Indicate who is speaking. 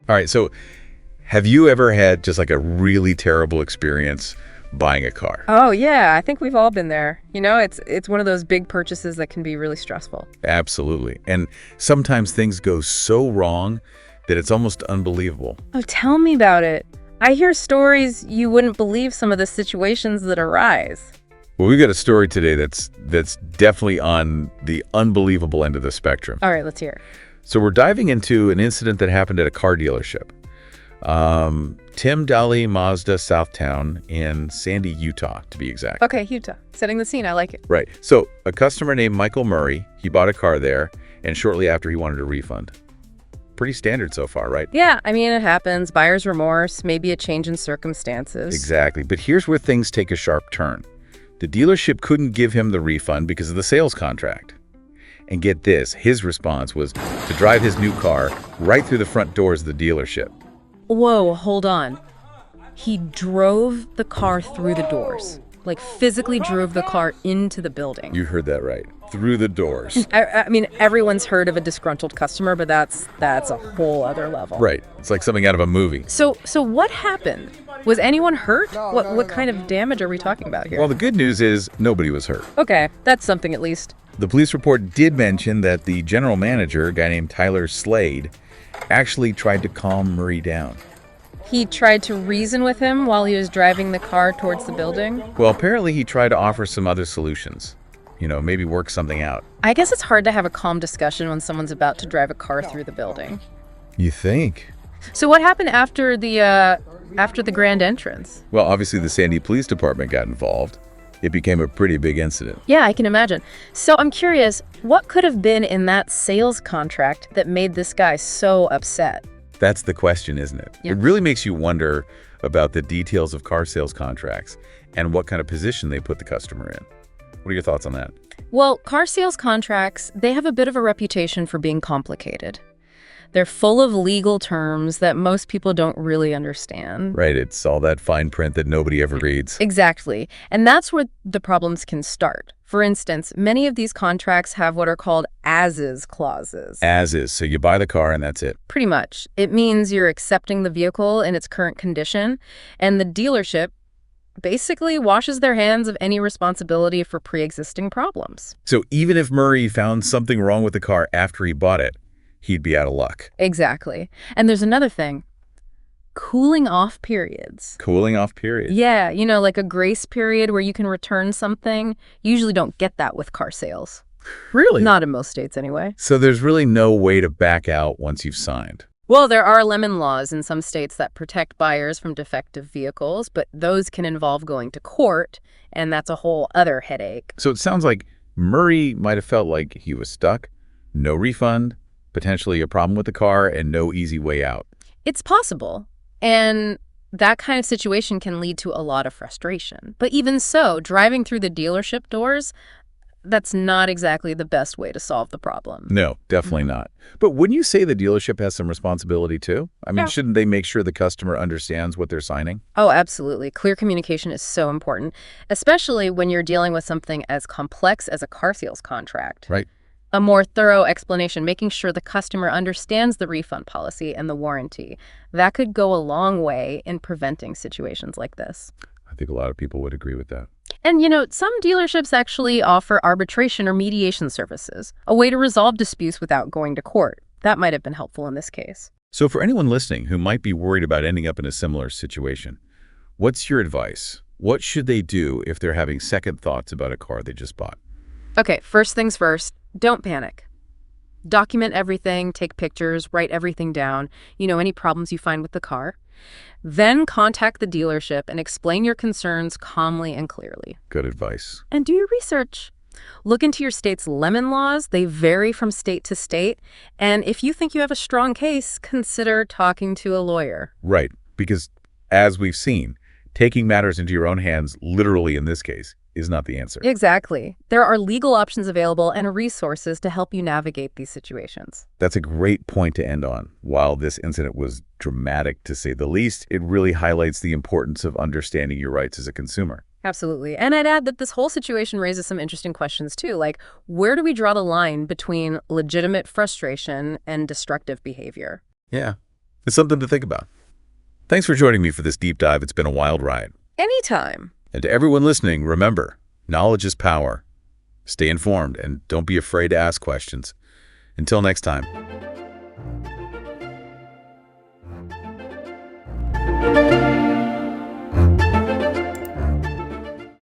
Speaker 1: All right, so have you ever had just like a really terrible experience buying a car?
Speaker 2: Oh, yeah. I think we've all been there. It's one of those big purchases that can be really stressful.
Speaker 1: Absolutely. And sometimes things go so wrong that it's almost unbelievable.
Speaker 2: Oh, tell me about it. I hear stories you wouldn't believe some of the situations that arise.
Speaker 1: Well, we've got a story today that's definitely on the unbelievable end of the spectrum.
Speaker 2: All right, let's hear it.
Speaker 1: So we're diving into an incident that happened at a car dealership. Tim Dahle Mazda Southtowne in Sandy, Utah, to be exact.
Speaker 2: Okay, Utah. Setting the scene. I like it.
Speaker 1: Right. So a customer named Michael Murray, he bought a car there, and shortly after he wanted a refund. Pretty standard so far, right?
Speaker 2: Yeah, I mean, it happens. Buyer's remorse, maybe a change in circumstances.
Speaker 1: Exactly. But here's where things take a sharp turn. The dealership couldn't give him the refund because of the sales contract. And get this, his response was to drive his new car right through the front doors of the dealership.
Speaker 2: Whoa, hold on. He drove the car through the doors, like physically drove the car into the building.
Speaker 1: You heard that right. Through the doors.
Speaker 2: I mean, everyone's heard of a disgruntled customer, but that's a whole other level.
Speaker 1: Right. It's like something out of a movie.
Speaker 2: So what happened? Was anyone hurt? What kind of damage are we talking about here?
Speaker 1: Well, the good news is nobody was hurt.
Speaker 2: Okay, that's something at least.
Speaker 1: The police report did mention that the general manager, a guy named Slade, actually tried to calm Murray down.
Speaker 2: He tried to reason with him while he was driving the car towards the building?
Speaker 1: Well, apparently he tried to offer some other solutions. Maybe work something out.
Speaker 2: I guess it's hard to have a calm discussion when someone's about to drive a car through the building.
Speaker 1: You think?
Speaker 2: So what happened after the grand entrance?
Speaker 1: Well, obviously the Sandy Police Department got involved. It became a pretty big incident.
Speaker 2: Yeah, I can imagine. So I'm curious, what could have been in that sales contract that made this guy so upset?
Speaker 1: That's the question, isn't it?
Speaker 2: Yeah.
Speaker 1: It really makes you wonder about the details of car sales contracts and what kind of position they put the customer in. What are your thoughts on that?
Speaker 2: Well, car sales contracts, they have a bit of a reputation for being complicated. They're full of legal terms that most people don't really understand.
Speaker 1: Right, it's all that fine print that nobody ever reads.
Speaker 2: Exactly. And that's where the problems can start. For instance, many of these contracts have what are called as-is clauses.
Speaker 1: As-is, so you buy the car and that's it.
Speaker 2: Pretty much. It means you're accepting the vehicle in its current condition, and the dealership basically washes their hands of any responsibility for pre-existing problems.
Speaker 1: So even if Murray found something wrong with the car after he bought it, he'd be out of luck.
Speaker 2: Exactly. And there's another thing. Cooling off periods.
Speaker 1: Cooling off period?
Speaker 2: Yeah, like a grace period where you can return something. You usually don't get that with car sales.
Speaker 1: Really?
Speaker 2: Not in most states anyway.
Speaker 1: So there's really no way to back out once you've signed?
Speaker 2: Well, there are lemon laws in some states that protect buyers from defective vehicles, but those can involve going to court, and that's a whole other headache.
Speaker 1: So it sounds like Murray might have felt like he was stuck, no refund, potentially a problem with the car, and no easy way out.
Speaker 2: It's possible. And that kind of situation can lead to a lot of frustration. But even so, driving through the dealership doors, that's not exactly the best way to solve the problem.
Speaker 1: No, definitely not. But wouldn't you say the dealership has some responsibility too? I mean, shouldn't they make sure the customer understands what they're signing?
Speaker 2: Oh, absolutely. Clear communication is so important, especially when you're dealing with something as complex as a car sales contract.
Speaker 1: Right.
Speaker 2: A more thorough explanation, making sure the customer understands the refund policy and the warranty. That could go a long way in preventing situations like this.
Speaker 1: I think a lot of people would agree with that.
Speaker 2: And, some dealerships actually offer arbitration or mediation services, a way to resolve disputes without going to court. That might have been helpful in this case.
Speaker 1: So for anyone listening who might be worried about ending up in a similar situation, what's your advice? What should they do if they're having second thoughts about a car they just bought?
Speaker 2: Okay, first things first, don't panic. Document everything, take pictures, write everything down, any problems you find with the car. Then contact the dealership and explain your concerns calmly and clearly.
Speaker 1: Good advice.
Speaker 2: And do your research. Look into your state's lemon laws. They vary from state to state. And if you think you have a strong case, consider talking to a lawyer.
Speaker 1: Right, because as we've seen, taking matters into your own hands, literally in this case, is not the answer.
Speaker 2: Exactly. There are legal options available and resources to help you navigate these situations.
Speaker 1: That's a great point to end on. While this incident was dramatic, to say the least, it really highlights the importance of understanding your rights as a consumer.
Speaker 2: Absolutely. And I'd add that this whole situation raises some interesting questions, too. Like, where do we draw the line between legitimate frustration and destructive behavior?
Speaker 1: Yeah, it's something to think about. Thanks for joining me for this deep dive. It's been a wild ride.
Speaker 2: Anytime.
Speaker 1: And to everyone listening, remember, knowledge is power. Stay informed and don't be afraid to ask questions. Until next time.